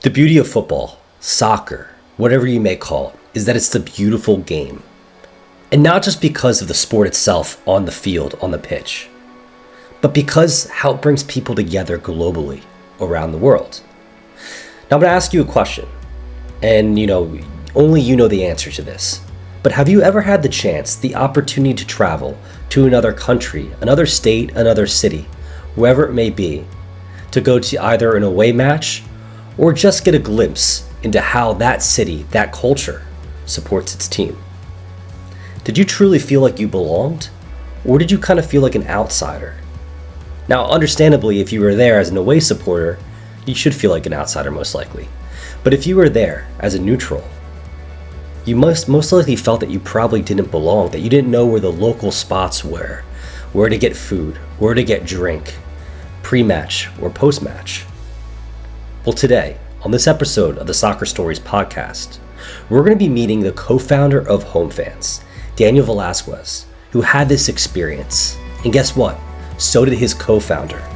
The beauty of football, soccer, whatever you may call it, is that it's the beautiful game. And not just because of the sport itself on the field, on the pitch, but because how it brings people together globally around the world. Now I'm going to ask you a question, and only you know the answer to this. But have you ever had the chance, the opportunity to travel to another country, another state, another city, wherever it may be, to go to either an away match or just get a glimpse into how that city, that culture, supports its team? Did you truly feel like you belonged, or did you kind of feel like an outsider? Now, understandably, if you were there as an away supporter, you should feel like an outsider most likely. But if you were there as a neutral, you most likely felt that you probably didn't belong, that you didn't know where the local spots were, where to get food, where to get drink, pre-match or post-match. Well, today, on this episode of the Soccer Stories podcast, we're going to be meeting the co-founder of Homefans, Daniel Velásquez, who had this experience. And guess what? So did his co-founder.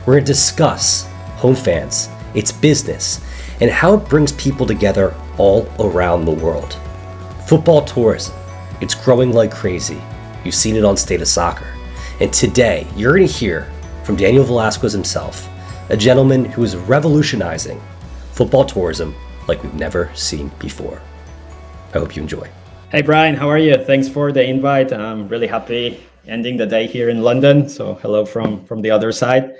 We're going to discuss Homefans, its business, and how it brings people together all around the world. Football tourism, it's growing like crazy. You've seen it on State of Soccer. And today, you're going to hear from Daniel Velásquez himself, a gentleman who is revolutionizing football tourism like we've never seen before. I hope you enjoy. Hey Brian, how are you? Thanks for the invite. I'm really happy ending the day here in London. So hello from the other side.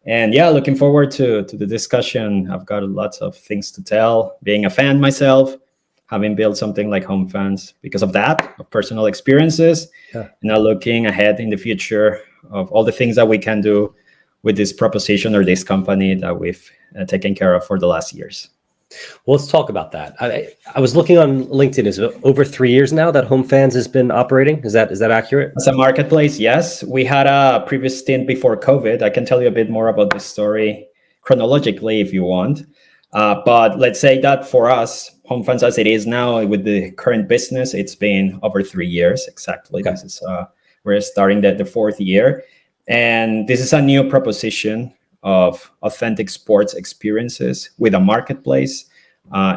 And yeah, looking forward to the discussion. I've got lots of things to tell, being a fan myself, having built something like Homefans because of that, of personal experiences, and now looking ahead in the future of all the things that we can do with this proposition or this company that we've taken care of for the last years. Well, let's talk about that. I was looking on LinkedIn. Is it over 3 years now that Homefans has been operating? Is that accurate? As a marketplace, yes. We had a previous stint before COVID. I can tell you a bit more about this story chronologically if you want. But let's say that for us, Homefans as it is now with the current business, it's been over 3 years exactly. Okay. This is we're starting the fourth year. And this is a new proposition of authentic sports experiences with a marketplace.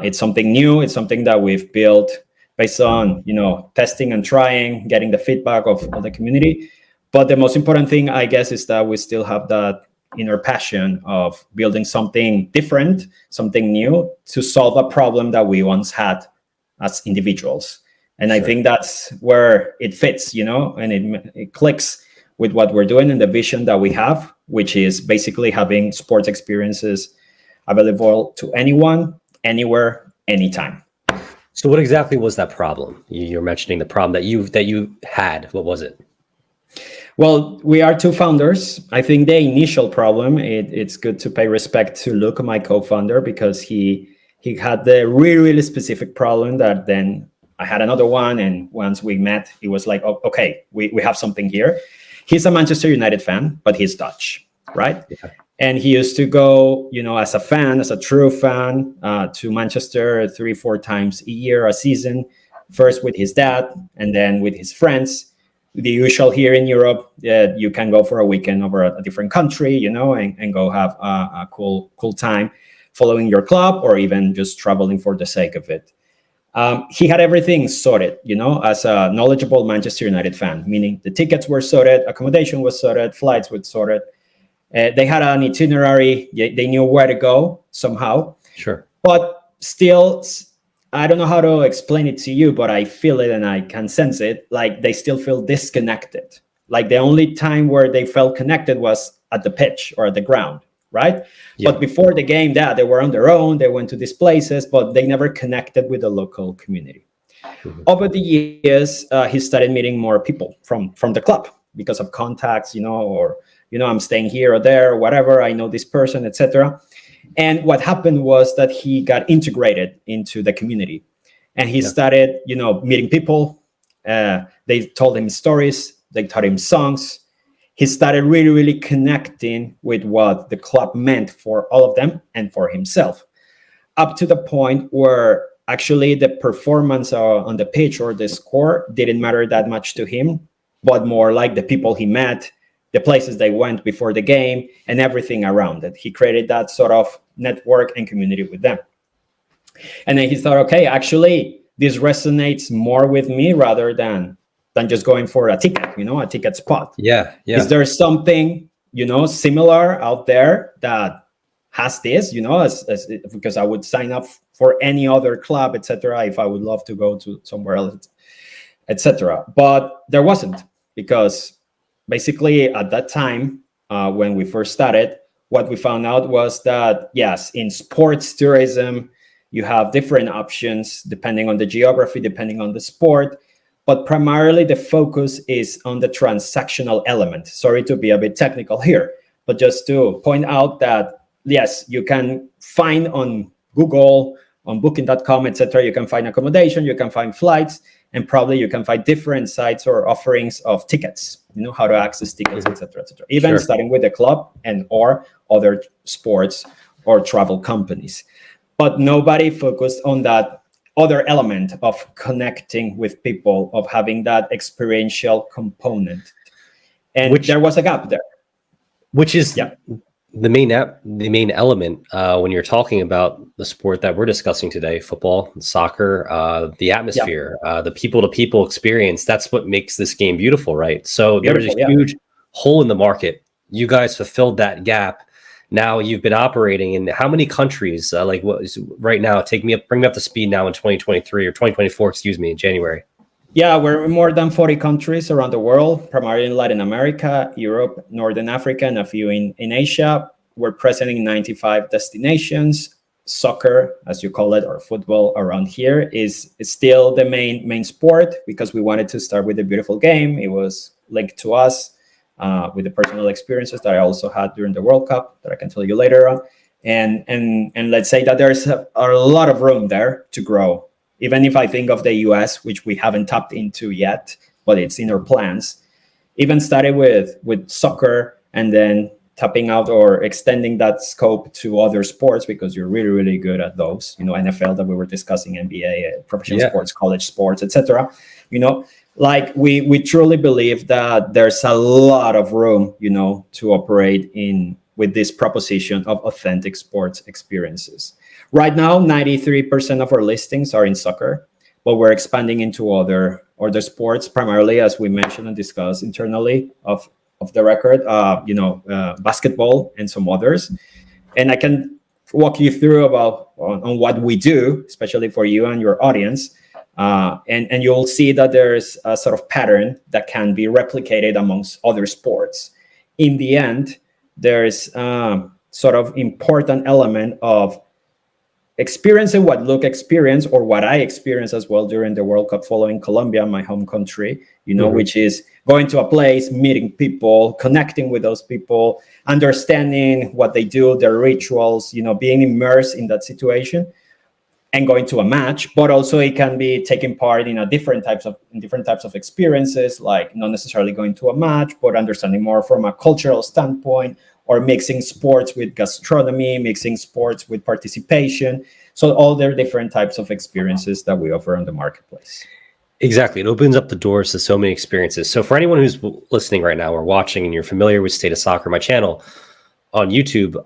It's something new. It's something that we've built based on, testing and trying, getting the feedback of the community. But the most important thing, I guess, is that we still have that inner passion of building something different, something new to solve a problem that we once had as individuals. And sure. I think that's where it fits, and it clicks with what we're doing and the vision that we have, which is basically having sports experiences available to anyone, anywhere, anytime. So what exactly was that problem? You're mentioning the problem that you had. What was it? Well, we are two founders. I think the initial problem, it's good to pay respect to Luke, my co-founder, because he had the really, really specific problem that then I had another one. And once we met, it was like, oh, okay, we have something here. He's a Manchester United fan, but he's Dutch, right? Yeah. And he used to go, as a fan, as a true fan, to Manchester 3-4 times a year, a season, first with his dad and then with his friends. The usual here in Europe, you can go for a weekend over a different country, and go have a cool time following your club or even just traveling for the sake of it. He had everything sorted, as a knowledgeable Manchester United fan, meaning the tickets were sorted, accommodation was sorted, flights were sorted. They had an itinerary. They knew where to go somehow. Sure. But still, I don't know how to explain it to you, but I feel it and I can sense it. Like they still feel disconnected. Like the only time where they felt connected was at the pitch or at the ground. Right? Yeah. But before the game, they were on their own. They went to these places, but they never connected with the local community. Mm-hmm. Over the years, he started meeting more people from the club because of contacts, or I'm staying here or there, or whatever. I know this person, etc. And what happened was that he got integrated into the community, and he started, meeting people. They told him stories. They taught him songs. He started really, really connecting with what the club meant for all of them and for himself, up to the point where actually the performance on the pitch or the score didn't matter that much to him, but more like the people he met, the places they went before the game, and everything around it. He created that sort of network and community with them. And then he thought, okay, actually, this resonates more with me rather than just going for a ticket, a ticket spot. Yeah. Is there something, similar out there that has this, because I would sign up for any other club, etc., if I would love to go to somewhere else, etc. But there wasn't, because basically at that time, when we first started, what we found out was that, yes, in sports tourism, you have different options depending on the geography, depending on the sport, but primarily the focus is on the transactional element. Sorry to be a bit technical here, but just to point out that, yes, you can find on Google, on booking.com, etc., you can find accommodation, you can find flights, and probably you can find different sites or offerings of tickets, how to access tickets, etc., etc. Even starting with the club and or other sports or travel companies. But nobody focused on that other element of connecting with people, of having that experiential component. And there was a gap there. Which is the main element when you're talking about the sport that we're discussing today, football, soccer, the atmosphere, the people-to-people experience. That's what makes this game beautiful, right? So there was a huge hole in the market. You guys fulfilled that gap. Now you've been operating in how many countries? Like what is right now? Bring me up to speed now in 2023 or 2024, excuse me, in January. Yeah, we're in more than 40 countries around the world, primarily in Latin America, Europe, Northern Africa, and a few in Asia. We're present in 95 destinations. Soccer, as you call it, or football around here is still the main sport, because we wanted to start with a beautiful game. It was linked to us. With the personal experiences that I also had during the World Cup that I can tell you later on. And let's say that there's a lot of room there to grow. Even if I think of the US, which we haven't tapped into yet, but it's in our plans. Even started with soccer and then tapping out or extending that scope to other sports, because you're really, really good at those, NFL that we were discussing, NBA, professional sports, college sports, etc. Like we truly believe that there's a lot of room, to operate with this proposition of authentic sports experiences. Right now, 93% of our listings are in soccer, but we're expanding into other sports, primarily, as we mentioned and discussed internally of the record, basketball and some others. And I can walk you through on what we do, especially for you and your audience. And you'll see that there's a sort of pattern that can be replicated amongst other sports. In the end, there's sort of important element of experiencing what Luke experienced, or what I experienced as well during the World Cup following Colombia, my home country, which is going to a place, meeting people, connecting with those people, understanding what they do, their rituals, being immersed in that situation, and going to a match. But also it can be taking part in different types of experiences, like not necessarily going to a match, but understanding more from a cultural standpoint, or mixing sports with gastronomy, mixing sports with participation. So all their different types of experiences that we offer on the marketplace. Exactly. It opens up the doors to so many experiences. So for anyone who's listening right now or watching and you're familiar with State of Soccer, my channel on YouTube,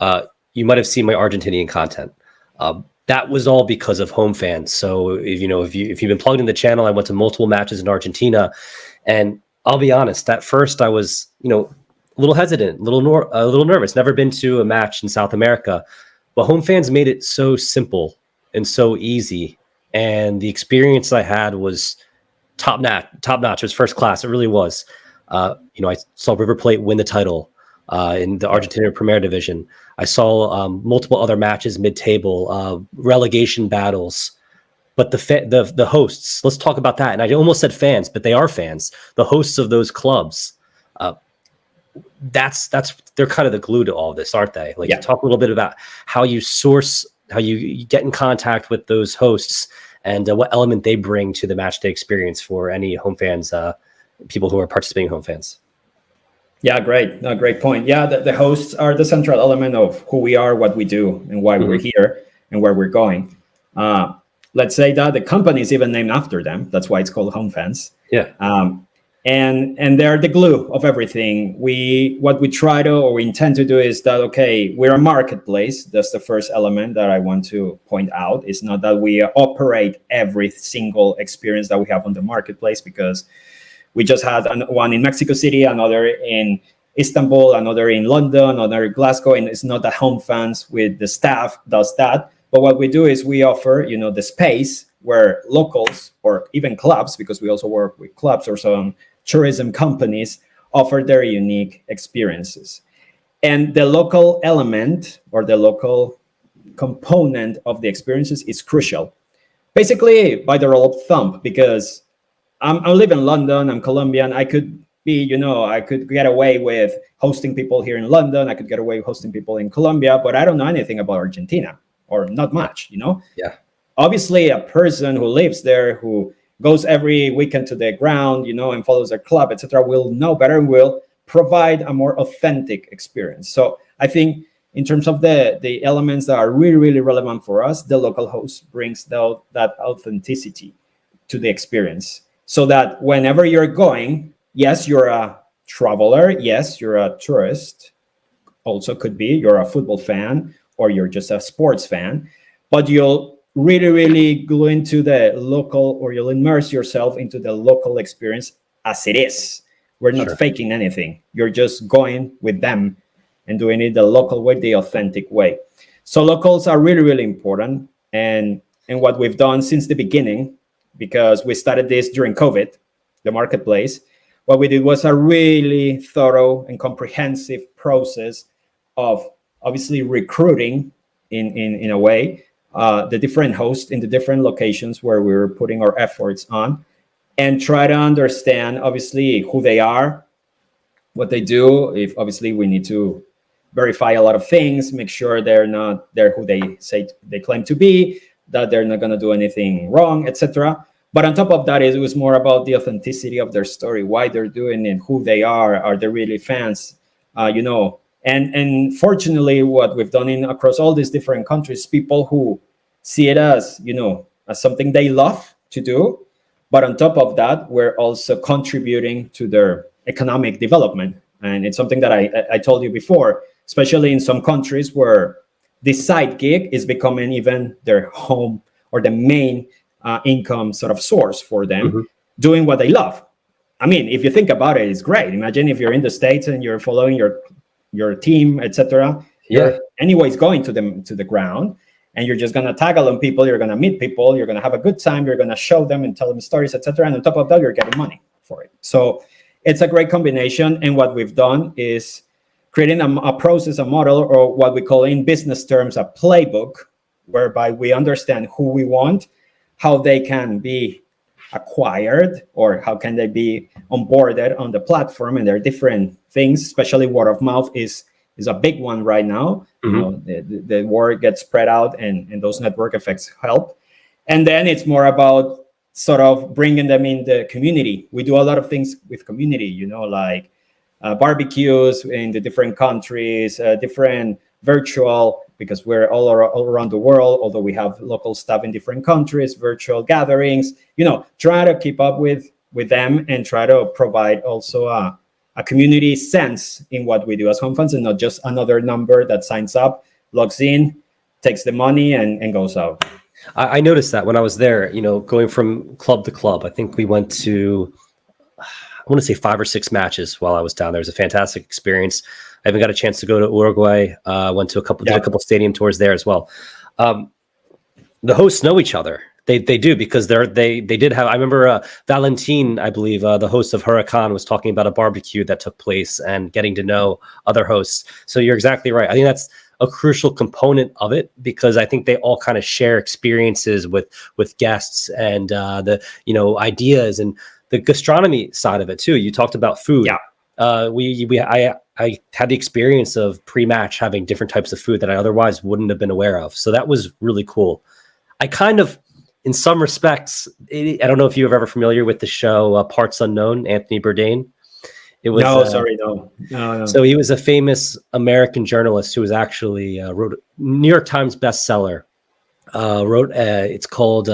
you might have seen my Argentinian content. That was all because of Homefans. So if you've been plugged in the channel, I went to multiple matches in Argentina, and I'll be honest, at first I was, a little hesitant, a little nervous. Never been to a match in South America, but Homefans made it so simple and so easy, and the experience I had was top notch. It was first class. It really was. I saw River Plate win the title in the Argentina Premier Division. I saw multiple other matches mid-table, relegation battles. But the hosts, let's talk about that. And I almost said fans, but they are fans. The hosts of those clubs, they're kind of the glue to all of this, aren't they? Like, talk a little bit about how you get in contact with those hosts, and what element they bring to the match day experience for any Homefans, people who are participating in Homefans. Yeah, great. No, great point. Yeah, the hosts are the central element of who we are, what we do, and why we're here and where we're going. Let's say that the company is even named after them. That's why it's called Homefans. Yeah. and they're the glue of everything. What we try to, or we intend to do, is that, okay, we're a marketplace. That's the first element that I want to point out. It's not that we operate every single experience that we have on the marketplace, because we just had one in Mexico City, another in Istanbul, another in London, another in Glasgow, and it's not that Homefans with the staff does that. But what we do is we offer, the space where locals, or even clubs, because we also work with clubs or some tourism companies, offer their unique experiences. And the local element, or the local component of the experiences, is crucial. Basically, by the rule of thumb, because I live in London, I'm Colombian, I could I could get away with hosting people here in London, I could get away with hosting people in Colombia, but I don't know anything about Argentina, or not much, Yeah. Obviously, a person who lives there, who goes every weekend to the ground, and follows their club, etc., will know better and will provide a more authentic experience. So I think in terms of the elements that are really, really relevant for us, the local host brings that authenticity to the experience, so that whenever you're going, yes, you're a traveler, yes, you're a tourist, also could be you're a football fan, or you're just a sports fan, but you'll really, really glue into the local, or you'll immerse yourself into the local experience as it is. We're not Sure. faking anything. You're just going with them and doing it the local way, the authentic way. So locals are really, really important. And what we've done since the beginning, because we started this during COVID, the marketplace, what we did was a really thorough and comprehensive process of obviously recruiting in a way the different hosts in the different locations where we were putting our efforts on, and try to understand obviously who they are, what they do. If obviously we need to verify a lot of things, make sure they're who they say they claim to be, that they're not going to do anything wrong, etc. But on top of that, it was more about the authenticity of their story, why they're doing it, who they are they really fans, And fortunately, what we've done across all these different countries, people who see it as, as something they love to do, but on top of that, we're also contributing to their economic development. And it's something that I told you before, especially in some countries where this side gig is becoming even their home, or the main income sort of source for them, Mm-hmm. doing what they love. I mean, if you think about it, it's great. Imagine if you're in the States and you're following your team, etc. You're anyways going to the ground, and you're just gonna tag along people. You're gonna meet people. You're gonna have a good time. You're gonna show them and tell them stories, etc. And on top of that, you're getting money for it. So it's a great combination. And what we've done is creating a process, a model, or what we call in business terms a playbook, whereby we understand who we want, how they can be acquired, or how can they be onboarded on the platform. And there are different things, especially word of mouth is a big one right now. Mm-hmm. The word gets spread out, and those network effects help. And then it's more about sort of bringing them in the community. We do a lot of things with community, like barbecues in the different countries, different virtual, because we're all around the world, although we have local staff in different countries, virtual gatherings, try to keep up with them, and try to provide also a community sense in what we do as Homefans, and not just another number that signs up, logs in, takes the money, and goes out. I noticed that when I was there, going from club to club. I think we went to, I want to say 5 or 6 matches while I was down there. It was a fantastic experience. I even got a chance to go to Uruguay. Went to did a couple stadium tours there as well. The hosts know each other. They do, because they did have. I remember Valentin, I believe, the host of Huracan, was talking about a barbecue that took place and getting to know other hosts. So you're exactly right. I think that's a crucial component of it, because I think they all kind of share experiences with guests, and the ideas, and the gastronomy side of it too. You talked about food. Yeah. I had the experience of pre-match having different types of food that I otherwise wouldn't have been aware of. So that was really cool. I kind of, in some respects, I don't know if you were ever familiar with the show Parts Unknown, Anthony Bourdain. It was, No. So he was a famous American journalist who was actually wrote a New York Times bestseller. It's called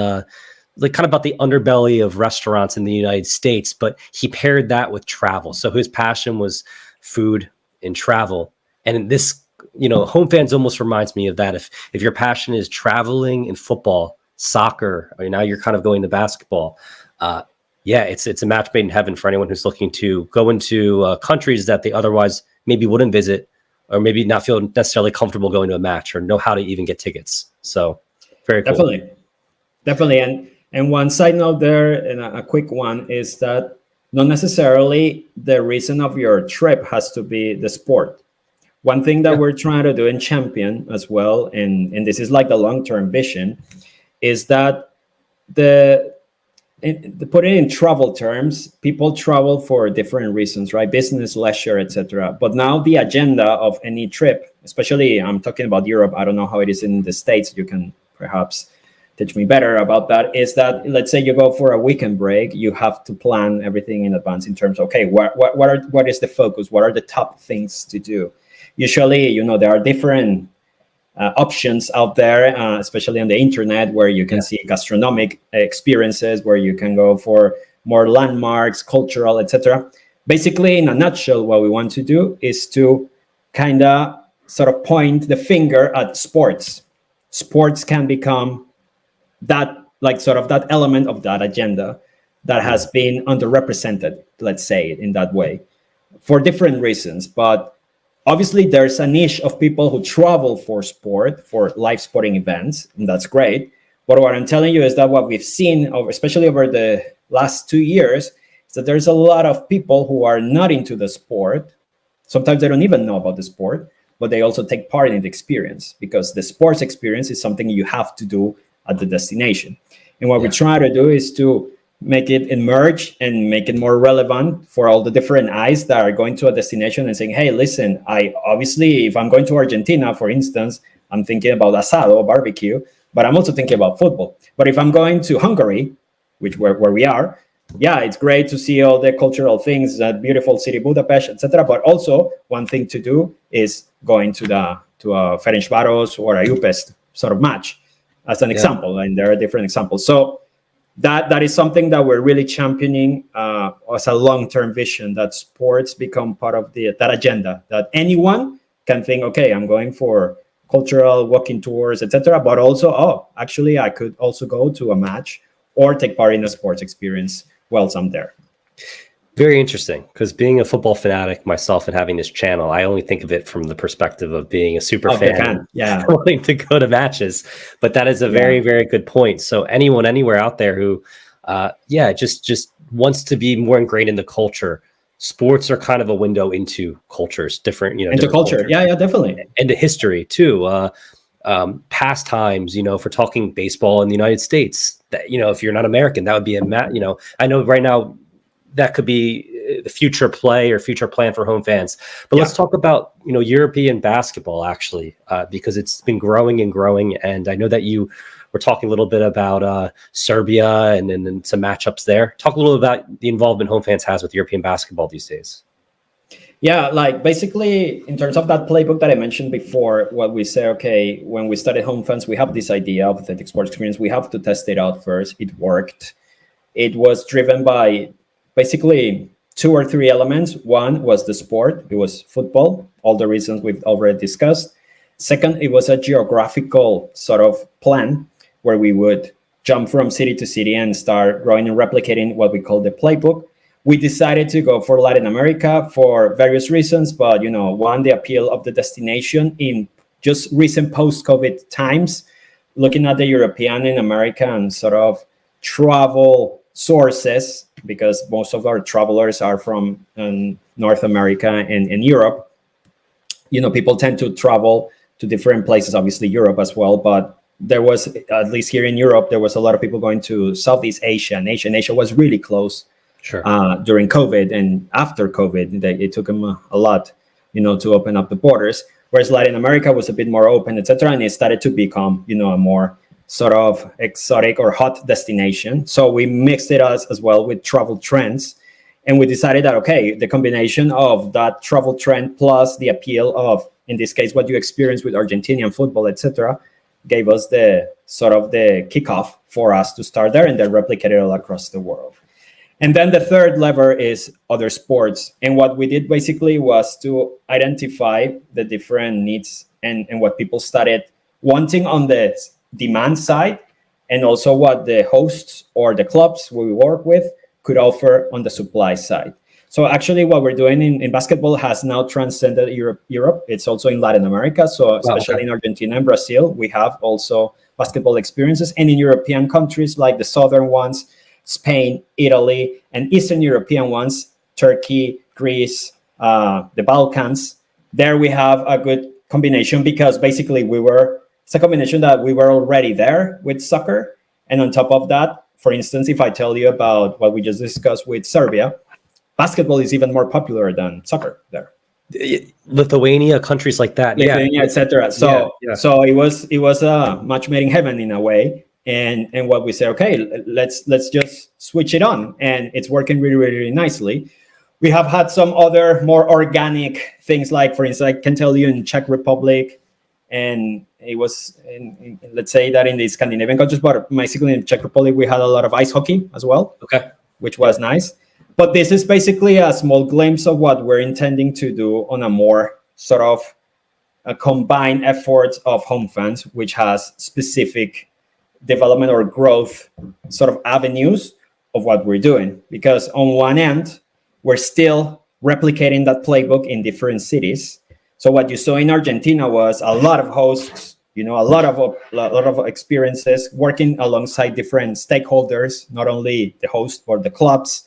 like kind of about the underbelly of restaurants in the United States, but he paired that with travel. So his passion was food and travel. And this, Homefans almost reminds me of that. If your passion is traveling and football, soccer, or now you're kind of going to basketball, yeah, it's a match made in heaven for anyone who's looking to go into countries that they otherwise maybe wouldn't visit, or maybe not feel necessarily comfortable going to a match or know how to even get tickets. So very cool. Definitely. And one side note there, and a quick one, is that not necessarily the reason of your trip has to be the sport. One thing that we're trying to do in Champion as well, and this is like the long-term vision, is that put it in travel terms, people travel for different reasons, right? Business, leisure, etc. But now the agenda of any trip, especially I'm talking about Europe, I don't know how it is in the States, you can perhaps teach me better about that, is that let's say you go for a weekend break, you have to plan everything in advance in terms of, okay, what is the focus? What are the top things to do? Usually, there are different options out there, especially on the internet, where you can see gastronomic experiences, where you can go for more landmarks, cultural, etc. Basically, in a nutshell, what we want to do is to kind of sort of point the finger at sports. Sports can become that, like, sort of that element of that agenda that has been underrepresented, let's say it in that way, for different reasons. But obviously, there's a niche of people who travel for sport, for live sporting events, and that's great. But what I'm telling you is that what we've seen, especially over the last 2 years, is that there's a lot of people who are not into the sport. Sometimes they don't even know about the sport, but they also take part in the experience, because the sports experience is something you have to do at the destination. And what we try to do is to make it emerge and make it more relevant for all the different eyes that are going to a destination and saying, hey, listen, obviously, if I'm going to Argentina, for instance, I'm thinking about asado, barbecue, but I'm also thinking about football. But if I'm going to Hungary, where we are, it's great to see all the cultural things, that beautiful city, Budapest, etc. But also, one thing to do is going to a Ferencváros or a Újpest sort of match, as an example, and there are different examples. So that is something that we're really championing as a long-term vision, that sports become part of that agenda, that anyone can think, okay, I'm going for cultural walking tours, etc. But also, actually, I could also go to a match or take part in a sports experience whilst I'm there. Very interesting, because being a football fanatic myself and having this channel, I only think of it from the perspective of being a super fan, wanting to go to matches. But that is a very, very good point. So anyone, anywhere out there who, just wants to be more ingrained in the culture, sports are kind of a window into cultures, different, into culture. Cultures. Yeah, definitely. And to history too. Pastimes, if we're talking baseball in the United States, that, if you're not American, that would be I know right now, that could be the future play or future plan for home fans. But let's talk about, European basketball, actually, because it's been growing and growing. And I know that you were talking a little bit about Serbia and some matchups there. Talk a little about the involvement Home Fans has with European basketball these days. Yeah, like basically in terms of that playbook that I mentioned before, what we say, okay, when we started Home Fans, we have this idea of authentic sports experience. We have to test it out first. It worked. It was driven by basically 2 or 3 elements. One was the sport. It was football, all the reasons we've already discussed. Second, it was a geographical sort of plan where we would jump from city to city and start growing and replicating what we call the playbook. We decided to go for Latin America for various reasons, but, one, the appeal of the destination in just recent post-COVID times, looking at the European and American sort of travel sources, because most of our travelers are from North America and Europe. People tend to travel to different places, obviously Europe as well, but there was, at least here in Europe, there was a lot of people going to Southeast Asia, and Asia was really close during COVID, and after COVID, it took them a lot, to open up the borders, whereas Latin America was a bit more open, etc., and it started to become, a more sort of exotic or hot destination. So we mixed it as well with travel trends. And we decided that, okay, the combination of that travel trend plus the appeal of, in this case, what you experience with Argentinian football, etc., gave us the sort of the kickoff for us to start there and then replicate it all across the world. And then the third lever is other sports. And what we did basically was to identify the different needs and what people started wanting on the demand side, and also what the hosts or the clubs we work with could offer on the supply side. So actually what we're doing in basketball has now transcended Europe. It's also in Latin America. So especially in Argentina and Brazil, we have also basketball experiences. And in European countries like the southern ones, Spain, Italy, and Eastern European ones, Turkey, Greece, the Balkans, there we have a good combination because basically it's a combination that we were already there with soccer. And on top of that, for instance, if I tell you about what we just discussed with Serbia, basketball is even more popular than soccer there. Lithuania, countries like that, Lithuania, etc. So it was a match made in heaven in a way. And what we say, okay, let's just switch it on, and it's working really, really, really nicely. We have had some other more organic things, like for instance, I can tell you in Czech Republic, and it was let's say that in the Scandinavian countries, but basically in Czech Republic we had a lot of ice hockey as well, which was nice. But this is basically a small glimpse of what we're intending to do on a more sort of a combined efforts of Homefans, which has specific development or growth sort of avenues of what we're doing. Because on one end, we're still replicating that playbook in different cities. So what you saw in Argentina was a lot of hosts, a lot of experiences working alongside different stakeholders, not only the host but the clubs,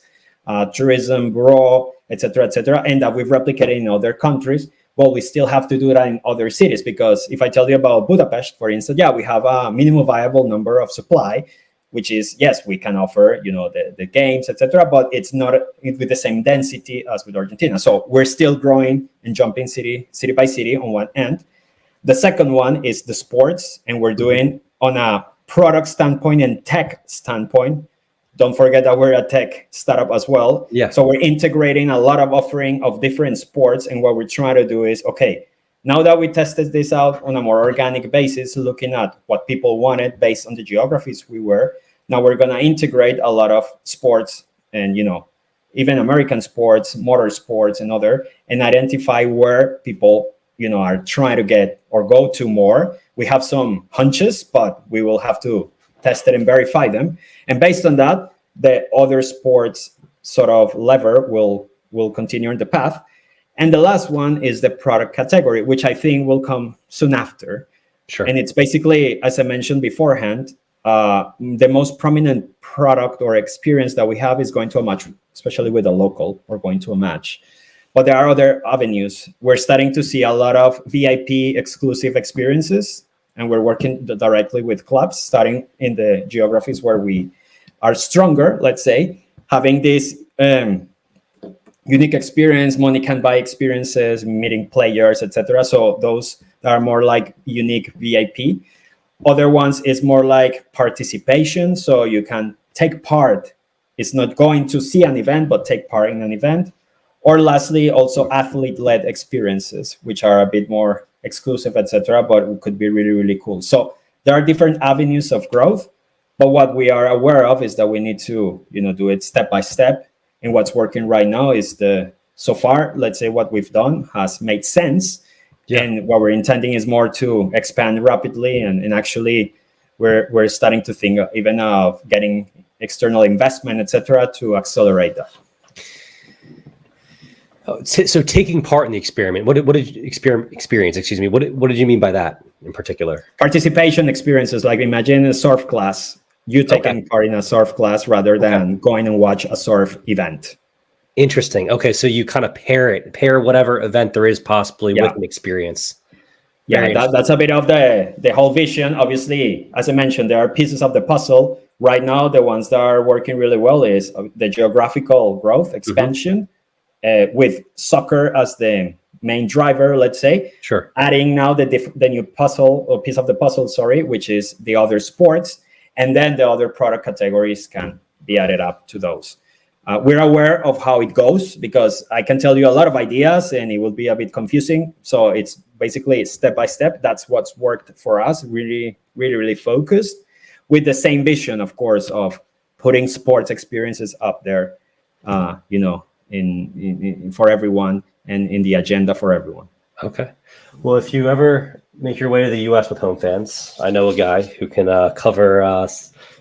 tourism bureau, etc., and that we've replicated in other countries. Well, we still have to do that in other cities, because if I tell you about Budapest, for instance, we have a minimum viable number of supply, which is, yes, we can offer, the games, etc., but it's not with the same density as with Argentina. So we're still growing and jumping city by city on one end. The second one is the sports, and we're doing on a product standpoint and tech standpoint. Don't forget that we're a tech startup as well. Yeah. So we're integrating a lot of offering of different sports. And what we're trying to do is, okay, now that we tested this out on a more organic basis, looking at what people wanted based on the geographies we were, now we're going to integrate a lot of sports and, even American sports, motor sports and other, and identify where people, are trying to get or go to more. We have some hunches, but we will have to test it and verify them. And based on that, the other sports sort of lever will continue on the path. And the last one is the product category, which I think will come soon after. Sure. And it's basically, as I mentioned beforehand, the most prominent product or experience that we have is going to a match, especially with a local, or going to a match. But there are other avenues. We're starting to see a lot of VIP exclusive experiences, and we're working directly with clubs, starting in the geographies where we are stronger, let's say, having this unique experience, money can buy experiences, meeting players, etc. So those are more like unique VIP. Other ones is more like participation. So you can take part. It's not going to see an event, but take part in an event. Or lastly, also athlete-led experiences, which are a bit more exclusive, etc., but could be really, really cool. So there are different avenues of growth, but what we are aware of is that we need to, do it step by step. And what's working right now is so far, let's say what we've done has made sense. Yeah. And what we're intending is more to expand rapidly. And actually, we're starting to think even of getting external investment, etc., to accelerate that. So taking part in the experiment, what did you experience? Excuse me. What did you mean by that in particular? Participation experiences, like imagine a surf class. You taking part in a surf class rather than going and watch a surf event. Interesting. Okay, so you kind of pair whatever event there is possibly with an experience. Yeah, that's a bit of the whole vision. Obviously, as I mentioned, there are pieces of the puzzle. Right now, the ones that are working really well is the geographical growth, expansion, with soccer as the main driver, let's say. Sure. Adding now the new puzzle, or piece of the puzzle, which is the other sports. And then the other product categories can be added up to those. We're aware of how it goes, because I can tell you a lot of ideas and it will be a bit confusing. So it's basically step by step. That's what's worked for us. Really, really, really focused, with the same vision, of course, of putting sports experiences up there, in for everyone, and in the agenda for everyone. Okay. Well, if you ever make your way to the U.S. with Homefans, I know a guy who can cover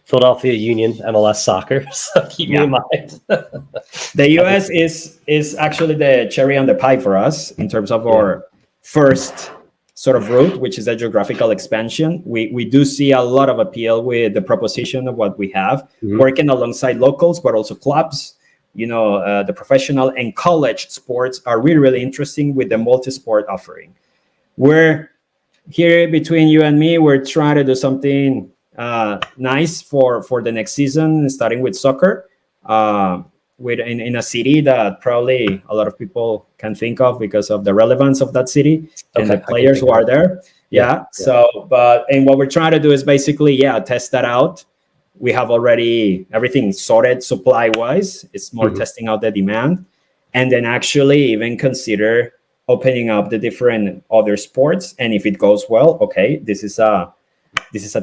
Philadelphia Union MLS soccer. So keep me in mind. The U.S. is actually the cherry on the pie for us in terms of our first sort of route, which is a geographical expansion. We do see a lot of appeal with the proposition of what we have, working alongside locals, but also clubs. The professional and college sports are really, really interesting with the multi-sport offering. We're here between you and me. We're trying to do something nice for the next season, starting with soccer, in a city that probably a lot of people can think of because of the relevance of that city and the players who are there. So, and what we're trying to do is basically, test that out. We have already everything sorted supply wise. It's more testing out the demand, and then actually even consider opening up the different other sports. And if it goes well, okay, this is a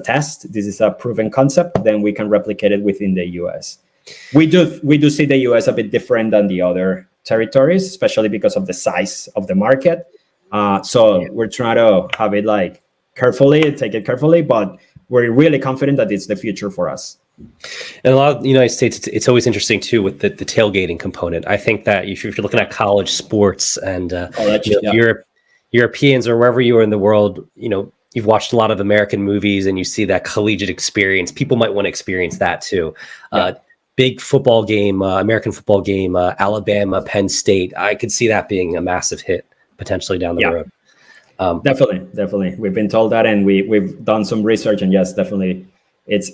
test, this is a proven concept, then we can replicate it within the US. We do see the US a bit different than the other territories, especially because of the size of the market. We're trying to have it take it carefully, but we're really confident that it's the future for us. In a lot of the United States, it's always interesting too with the tailgating component. I think that if you're looking at college sports and Europeans or wherever you are in the world, you've watched a lot of American movies and you see that collegiate experience. People might want to experience that too. Big football game, American football game, Alabama, Penn State. I could see that being a massive hit potentially down the road. Definitely. We've been told that, and we've done some research, and yes, definitely, it's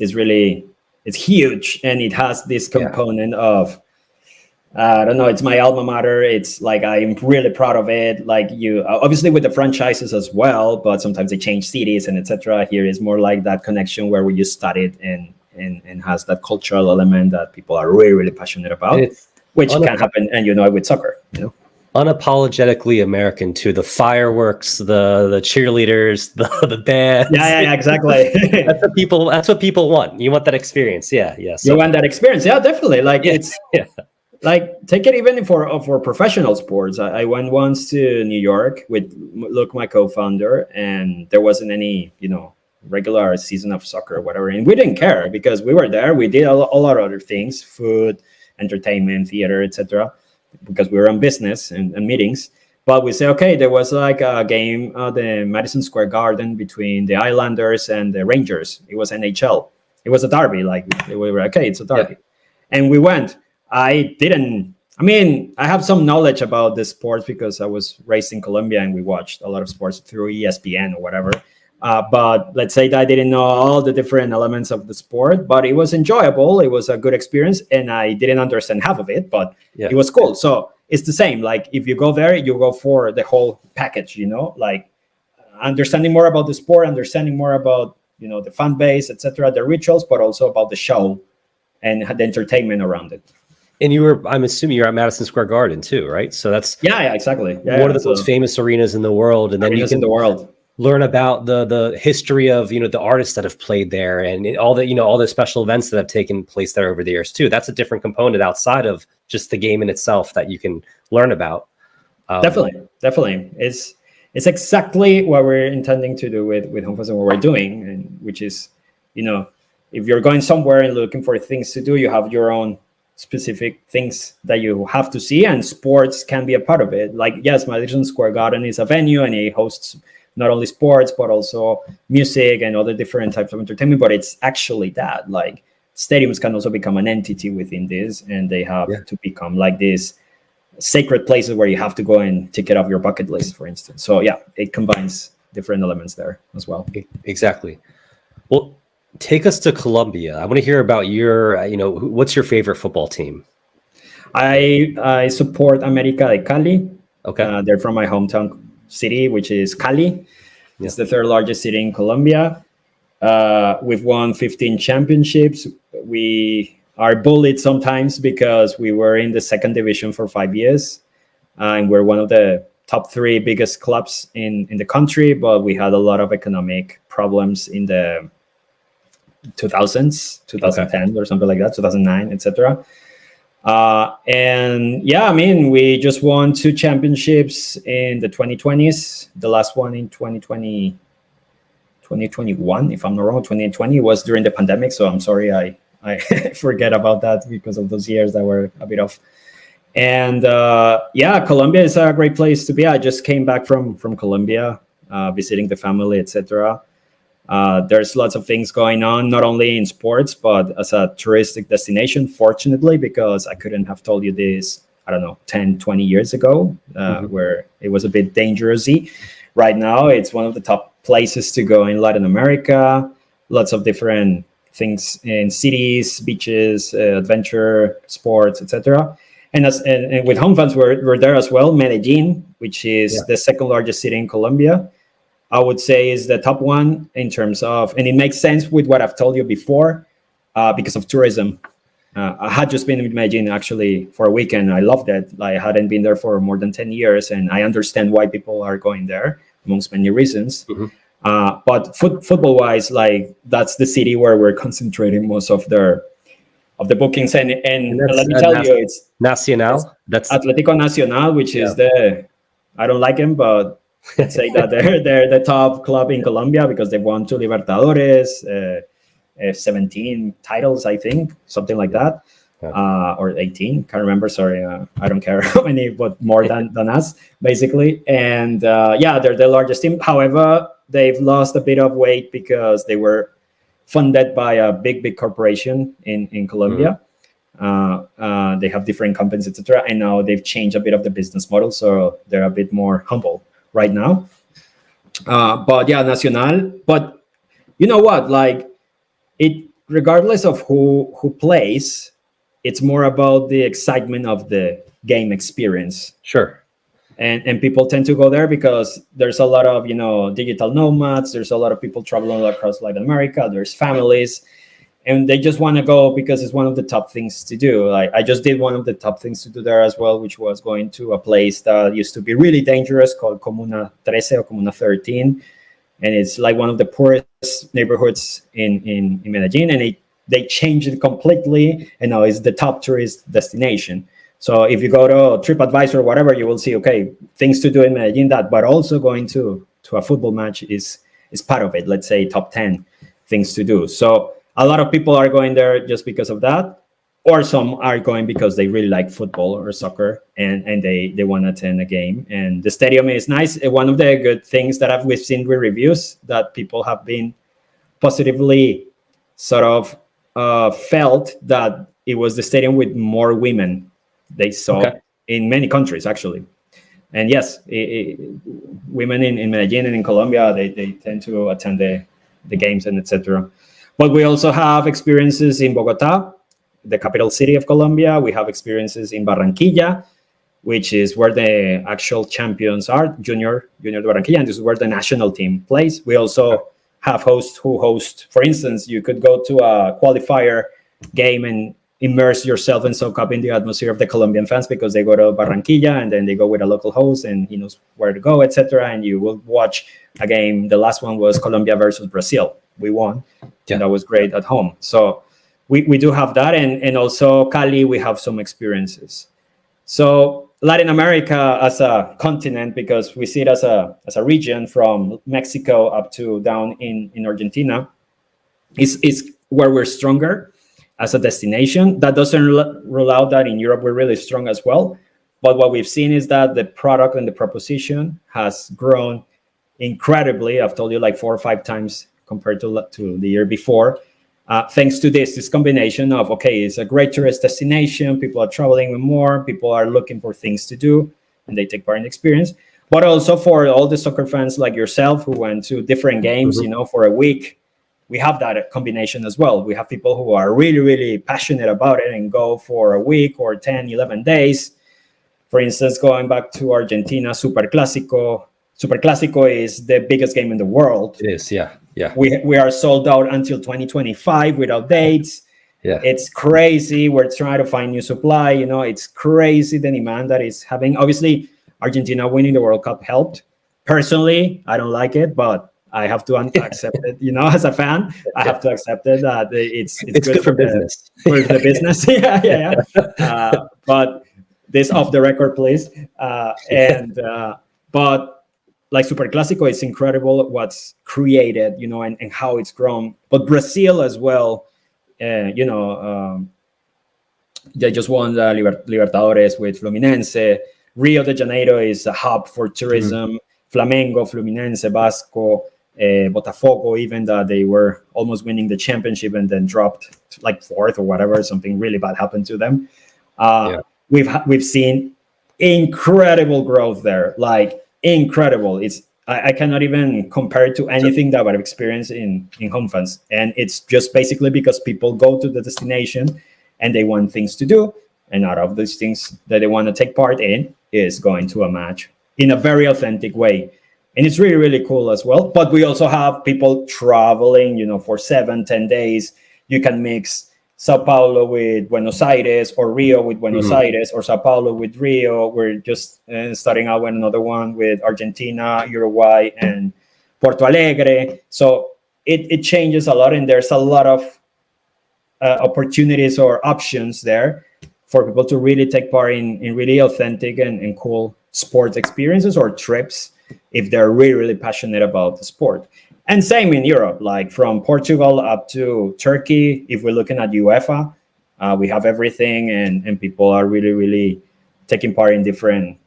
huge, and it has this component of, I don't know, it's my alma mater. It's like, I'm really proud of it. Like, you obviously with the franchises as well, but sometimes they change cities and etc. Here is more like that connection where you studied and has that cultural element that people are really, really passionate about, which can happen, and with soccer, unapologetically American too. The fireworks, the cheerleaders, the bands. Yeah, exactly. That's what people want. You want that experience. Yeah. So, you want that experience. Yeah, definitely. Like, take it even for professional sports. I went once to New York with Luke, my co-founder, and there wasn't any, regular season of soccer or whatever. And we didn't care because we were there. We did a lot of other things, food, entertainment, theater, etc., because we were on business and meetings. But we say, okay, there was like a game at the Madison Square Garden between the Islanders and the Rangers. It was NHL. It was a derby. Like, we were, okay, it's a derby. Yeah. And we went. I have some knowledge about the sports because I was raised in Colombia and we watched a lot of sports through ESPN or whatever. But let's say that I didn't know all the different elements of the sport, but it was enjoyable. It was a good experience, and I didn't understand half of it, but it was cool. So it's the same. Like, if you go there, you go for the whole package, like understanding more about the sport, understanding more about, the fan base, etc., the rituals, but also about the show and the entertainment around it. And I'm assuming you're at Madison Square Garden too, right? So that's exactly. One of the most famous arenas in the world, and then you can in the world learn about the history of the artists that have played there and all the special events that have taken place there over the years too. That's a different component outside of just the game in itself that you can learn about. Definitely. It's exactly what we're intending to do with Homefans and what we're doing, and which is, if you're going somewhere and looking for things to do, you have your own specific things that you have to see, and sports can be a part of it. Like, yes, Madison Square Garden is a venue and it hosts not only sports, but also music and other different types of entertainment. But it's actually that, like, stadiums can also become an entity within this, and they have to become like these sacred places where you have to go and tick it off your bucket list, for instance. So it combines different elements there as well. Exactly. Well, take us to Colombia. I want to hear about your, what's your favorite football team? I support América de Cali. Okay. They're from my hometown city, which is Cali. It's the third largest city in Colombia. We've won 15 championships. We are bullied sometimes because we were in the second division for 5 years, and we're one of the top three biggest clubs in the country, but we had a lot of economic problems in the 2000s, 2010 or something like that, 2009, etc. And yeah, I mean, we just won 2 championships in the 2020s. The last one in 2021, if I'm not wrong. 2020 was during the pandemic, so I'm sorry I forget about that because of those years that were a bit off. And yeah, Colombia is a great place to be. I just came back from Colombia, visiting the family, etc. There's lots of things going on, not only in sports, but as a touristic destination, fortunately, because I couldn't have told you this, I don't know, 10, 20 years ago, where it was a bit dangerous. Right now, it's one of the top places to go in Latin America. Lots of different things in cities, beaches, adventure, sports, etc. And with Homefans, we're there as well. Medellin, which is the second largest city in Colombia, I would say is the top one in terms of, and it makes sense with what I've told you before, because of tourism. I had just been in Medellin actually for a weekend. I loved it. I hadn't been there for more than 10 years, and I understand why people are going there, amongst many reasons. But football-wise, like that's the city where we're concentrating most of the bookings. And let me tell you, it's Nacional. That's Atlético Nacional, which is I don't like him, but let's say that they're the top club in Colombia because they've won 2 Libertadores, 17 titles, I think, something like that, or 18. Can't remember. Sorry, I don't care how many, but more than us, basically. And yeah, they're the largest team. However, they've lost a bit of weight because they were funded by a big corporation in Colombia. They have different companies, etc. And now they've changed a bit of the business model, so they're a bit more humble right now. But yeah, Nacional. But you know what? Like it, regardless of who plays, it's more about the excitement of the game experience. Sure. And people tend to go there because there's a lot of, digital nomads. There's a lot of people traveling across Latin America. There's families, and they just want to go because it's one of the top things to do. Like I just did one of the top things to do there as well, which was going to a place that used to be really dangerous called Comuna 13 or Comuna 13. And it's like one of the poorest neighborhoods in Medellin. And they changed it completely. And now it's the top tourist destination. So if you go to TripAdvisor or whatever, you will see, okay, things to do in Medellin, but also going to a football match is part of it. Let's say top 10 things to do. So a lot of people are going there just because of that, or some are going because they really like football or soccer and they want to attend a game. And the stadium is nice. One of the good things that we've seen with reviews that people have been positively sort of felt that it was the stadium with more women they saw in many countries, actually. And yes, women in Medellin and in Colombia, they tend to attend the games and etc. But we also have experiences in Bogota, the capital city of Colombia. We have experiences in Barranquilla, which is where the actual champions are, Junior de Barranquilla, and this is where the national team plays. We also have hosts who host, for instance, you could go to a qualifier game and immerse yourself and soak up in the atmosphere of the Colombian fans because they go to Barranquilla and then they go with a local host and he knows where to go, etc. And you will watch a game. The last one was Colombia versus Brazil. We won. Yeah. That was great at home. So we do have that. And also Cali, we have some experiences. So Latin America as a continent, because we see it as a region from Mexico up to down in Argentina, is where we're stronger as a destination. That doesn't rule out that in Europe we're really strong as well. But what we've seen is that the product and the proposition has grown incredibly. I've told you like 4 or 5 times compared to the year before. Thanks to this combination of, okay, it's a great tourist destination. People are traveling more. People are looking for things to do and they take part in the experience. But also for all the soccer fans like yourself who went to different games, for a week, we have that combination as well. We have people who are really, really passionate about it and go for a week or 10, 11 days. For instance, going back to Argentina, Superclásico. Superclásico is the biggest game in the world. It is, yeah. We are sold out until 2025 without dates. Yeah. It's crazy. We're trying to find new supply. It's crazy the demand that is having. Obviously, Argentina winning the World Cup helped. Personally, I don't like it, but I have to accept it. As a fan, I have to accept it that it's good for business. For the business. Yeah. But this off the record, please. But like Super Clásico, it's incredible what's created, and how it's grown. But Brazil as well, they just won the Libertadores with Fluminense. Rio de Janeiro is a hub for tourism. Flamengo, Fluminense, Vasco, Botafogo, even that they were almost winning the championship and then dropped like fourth or whatever. Something really bad happened to them. We've seen incredible growth there, like incredible. I cannot even compare it to anything that I've experienced in Homefans, and it's just basically because people go to the destination and they want things to do, and out of these things that they want to take part in is going to a match in a very authentic way. And it's really, really cool as well. But we also have people traveling, for 7-10 days. You can mix Sao Paulo with Buenos Aires, or Rio with Buenos Aires, or Sao Paulo with Rio. We're just starting out with another one with Argentina, Uruguay, and Porto Alegre. So it changes a lot, and there's a lot of opportunities or options there for people to really take part in really authentic and cool sports experiences or trips if they're really, really passionate about the sport. And same in Europe, like from Portugal up to Turkey. If we're looking at UEFA, we have everything, and people are really, really taking part in different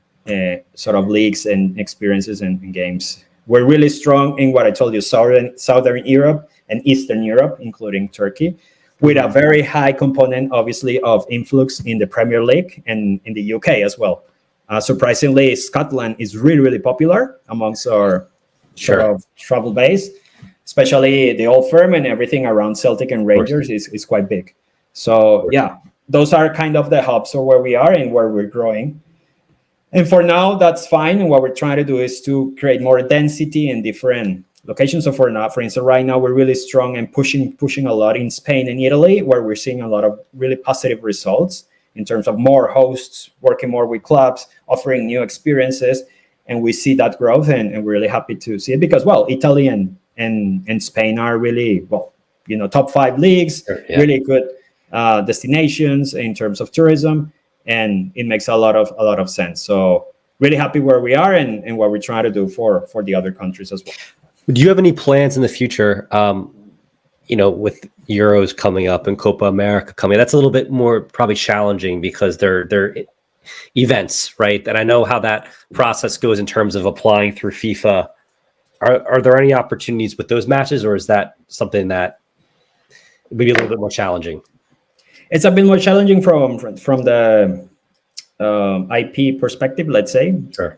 sort of leagues and experiences and games. We're really strong in what I told you, Southern Europe and Eastern Europe, including Turkey, with a very high component, obviously, of influx in the Premier League and in the UK as well. Surprisingly, Scotland is really, really popular amongst our sort of travel base, especially the Old Firm and everything around Celtic and Rangers is quite big. So yeah, those are kind of the hubs or where we are and where we're growing. And for now, that's fine. And what we're trying to do is to create more density in different locations. So for instance, right now we're really strong and pushing a lot in Spain and Italy, where we're seeing a lot of really positive results in terms of more hosts, working more with clubs, offering new experiences. And we see that growth, and we're really happy to see it because, well, Italy and Spain are really, top 5 leagues, really good destinations in terms of tourism, and it makes a lot of sense. So really happy where we are and what we're trying to do for the other countries as well. Do you have any plans in the future, with Euros coming up and Copa America coming? That's a little bit more probably challenging because they're events, right? And I know how that process goes in terms of applying through FIFA. Are there any opportunities with those matches, or is that something that would be a little bit more challenging? It's a bit more challenging from the IP perspective, let's say. Sure.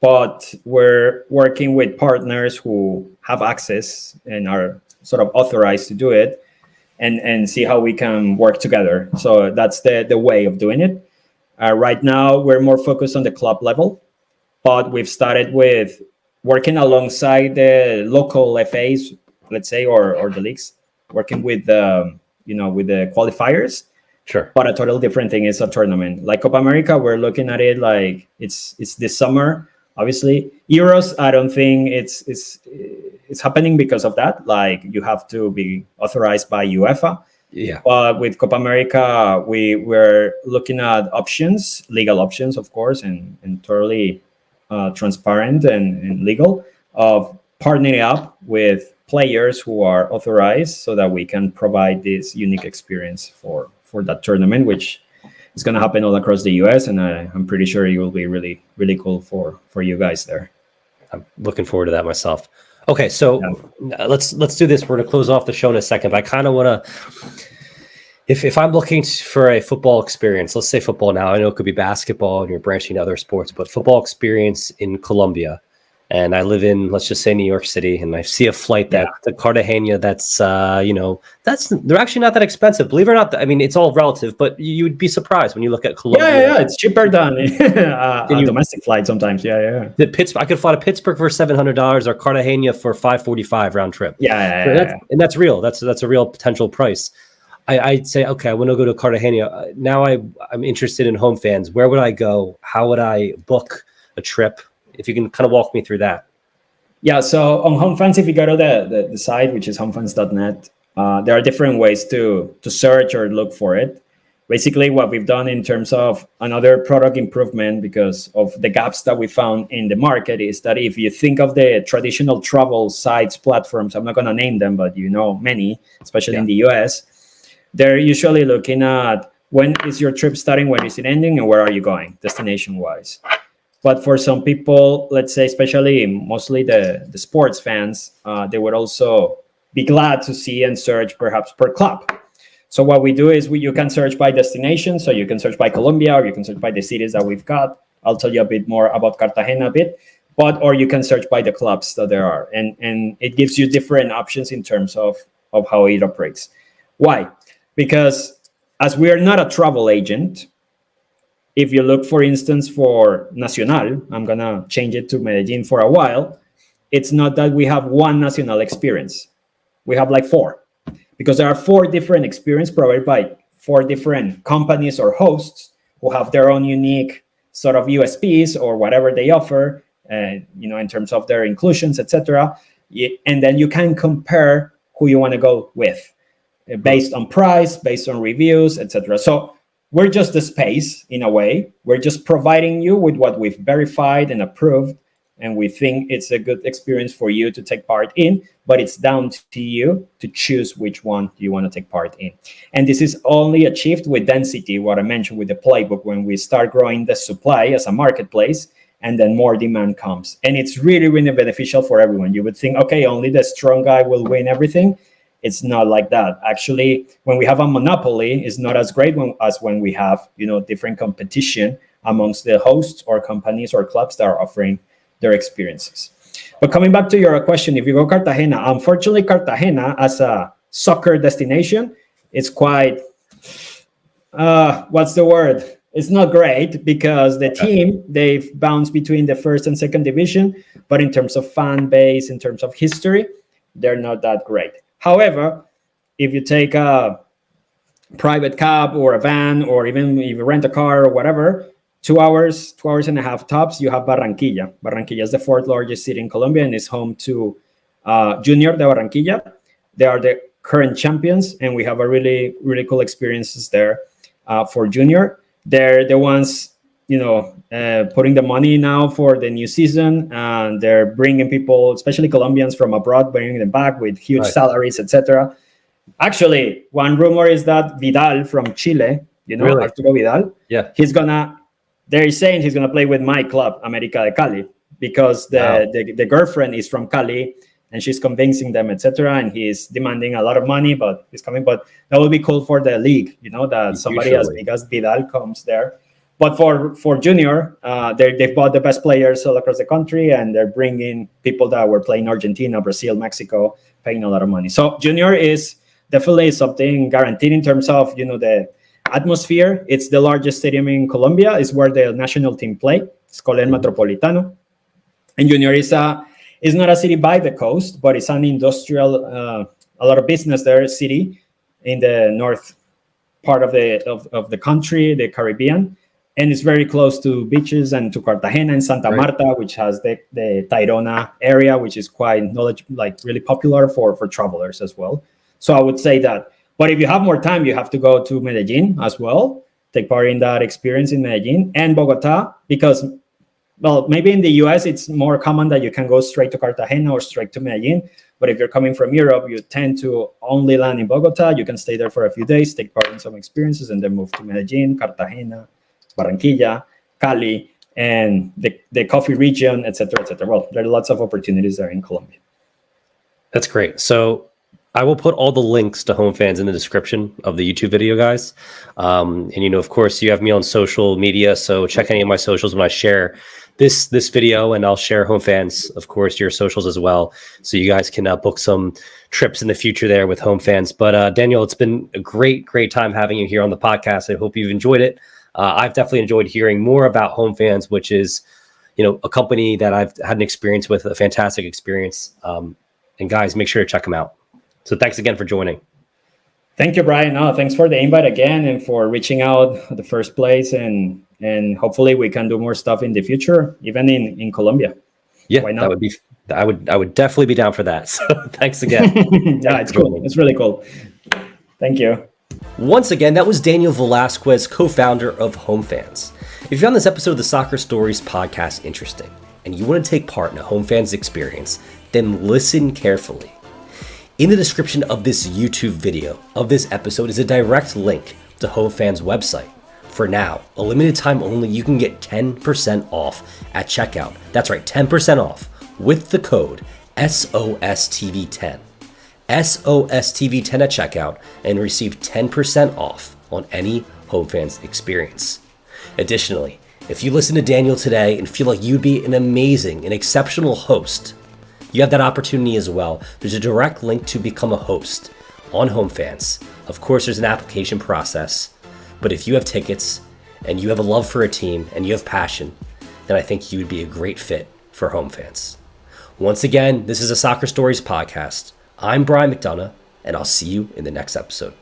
But we're working with partners who have access and are sort of authorized to do it, and see how we can work together. So that's the way of doing it. Right now, we're more focused on the club level, but we've started with working alongside the local FAs, let's say, or the leagues, working with with the qualifiers. Sure. But a totally different thing is a tournament. Like Copa America, we're looking at it like it's this summer. Obviously, Euros, I don't think it's happening because of that. Like, you have to be authorized by UEFA. Yeah. But with Copa America, we're looking at options, legal options, of course, and totally transparent and legal, of partnering up with players who are authorized so that we can provide this unique experience for that tournament, which is going to happen all across the US. And I'm pretty sure it will be really, really cool for you guys there. I'm looking forward to that myself. Okay, so let's do this. We're going to close off the show in a second, but I kind of want to, if I'm looking for a football experience, let's say football now, I know it could be basketball and you're branching to other sports, but football experience in Colombia, and I live in, let's just say, New York City, and I see a flight the Cartagena that's, they're actually not that expensive. Believe it or not, I mean, it's all relative, but you would be surprised when you look at Colombia. Yeah, it's cheaper than a domestic flight sometimes. Yeah. I could fly to Pittsburgh for $700 or Cartagena for $545 round trip. Yeah. And that's real. That's a real potential price. I'd say, okay, I want to go to Cartagena. Now I'm interested in Homefans. Where would I go? How would I book a trip? If you can kind of walk me through that. Yeah, so on Homefans, if you go to the site, which is homefans.net, there are different ways to search or look for it. Basically, what we've done in terms of another product improvement, because of the gaps that we found in the market, is that if you think of the traditional travel sites, platforms, I'm not going to name them, but you know many, especially in the US, they're usually looking at when is your trip starting, when is it ending, and where are you going, destination-wise. But for some people, let's say, especially mostly the sports fans, they would also be glad to see and search perhaps per club. So what we do is you can search by destination. So you can search by Colombia, or you can search by the cities that we've got. I'll tell you a bit more about Cartagena a bit, or you can search by the clubs that there are. And it gives you different options in terms of how it operates. Why? Because as we are not a travel agent, if you look, for instance, for Nacional, I'm going to change it to Medellin for a while. It's not that we have one Nacional experience. We have like four, because there are four different experiences provided by four different companies or hosts who have their own unique sort of USPs or whatever they offer, in terms of their inclusions, etc. And then you can compare who you want to go with based on price, based on reviews, etc. So we're just the space in a way. We're just providing you with what we've verified and approved, and we think it's a good experience for you to take part in, but it's down to you to choose which one you want to take part in. And this is only achieved with density, what I mentioned with the playbook, when we start growing the supply as a marketplace, and then more demand comes. And it's really, really beneficial for everyone. You would think, okay, only the strong guy will win everything. It's not like that. Actually, when we have a monopoly, it's not as great as when we have, different competition amongst the hosts or companies or clubs that are offering their experiences. But coming back to your question, if you go Cartagena, unfortunately, Cartagena as a soccer destination, it's quite, what's the word? It's not great, because the team, they've bounced between the first and second division, but in terms of fan base, in terms of history, they're not that great. However, if you take a private cab or a van, or even if you rent a car or whatever, 2 hours and a half tops, you have Barranquilla. Barranquilla is the fourth largest city in Colombia and is home to Junior de Barranquilla. They are the current champions, and we have a really, really cool experiences there for Junior. They're the ones, putting the money now for the new season, and they're bringing people, especially Colombians from abroad, bringing them back with huge salaries, etc. Actually, one rumor is that Vidal from Chile, Really? Arturo Vidal, Yeah. they're saying he's gonna play with my club, América de Cali, because the girlfriend is from Cali, and she's convincing them, etc. And he's demanding a lot of money, but he's coming. But that would be cool for the league, that somebody as big as Vidal comes there. But for Junior, they've bought the best players all across the country, and they're bringing people that were playing Argentina, Brazil, Mexico, paying a lot of money. So Junior is definitely something guaranteed in terms of, the atmosphere. It's the largest stadium in Colombia. It's where the national team play. It's called El Metropolitano. And Junior is not a city by the coast, but it's an industrial, a lot of business there, city in the north part of the country, the Caribbean. And it's very close to beaches and to Cartagena and Santa Marta, which has the Tayrona area, which is quite really popular for travelers as well. So I would say that. But if you have more time, you have to go to Medellin as well, take part in that experience in Medellin and Bogota, because, well, maybe in the US, it's more common that you can go straight to Cartagena or straight to Medellin. But if you're coming from Europe, you tend to only land in Bogota. You can stay there for a few days, take part in some experiences, and then move to Medellin, Cartagena, Barranquilla, Cali, and the coffee region, etc., etc. Well, there are lots of opportunities there in Colombia. That's great. So I will put all the links to Homefans in the description of the YouTube video, guys. And, of course, you have me on social media, so check any of my socials when I share this video, and I'll share Homefans, of course, your socials as well, so you guys can book some trips in the future there with Homefans. But Daniel, it's been a great time having you here on the podcast. I hope you've enjoyed it. I've definitely enjoyed hearing more about Homefans, which is, a company that I've had an experience with, a fantastic experience. And guys, make sure to check them out. So thanks again for joining. Thank you, Brian. No, thanks for the invite again and for reaching out at the first place. And hopefully we can do more stuff in the future, even in Colombia. Yeah, Why not? that would be. I would definitely be down for that. So thanks again. Yeah, it's cool. It's really cool. Thank you. Once again, that was Daniel Velásquez, co-founder of Homefans. If you found this episode of the Soccer Stories podcast interesting and you want to take part in a Homefans experience, then listen carefully. In the description of this YouTube video of this episode is a direct link to Homefans' website. For now, a limited time only, you can get 10% off at checkout. That's right, 10% off with the code SOSTV10. SOSTV10 at checkout and receive 10% off on any Homefans experience. Additionally, if you listen to Daniel today and feel like you'd be an amazing and exceptional host, you have that opportunity as well. There's a direct link to become a host on Homefans. Of course, there's an application process, but if you have tickets and you have a love for a team and you have passion, then I think you would be a great fit for Homefans. Once again, this is a Soccer Stories podcast. I'm Brian McDonough, and I'll see you in the next episode.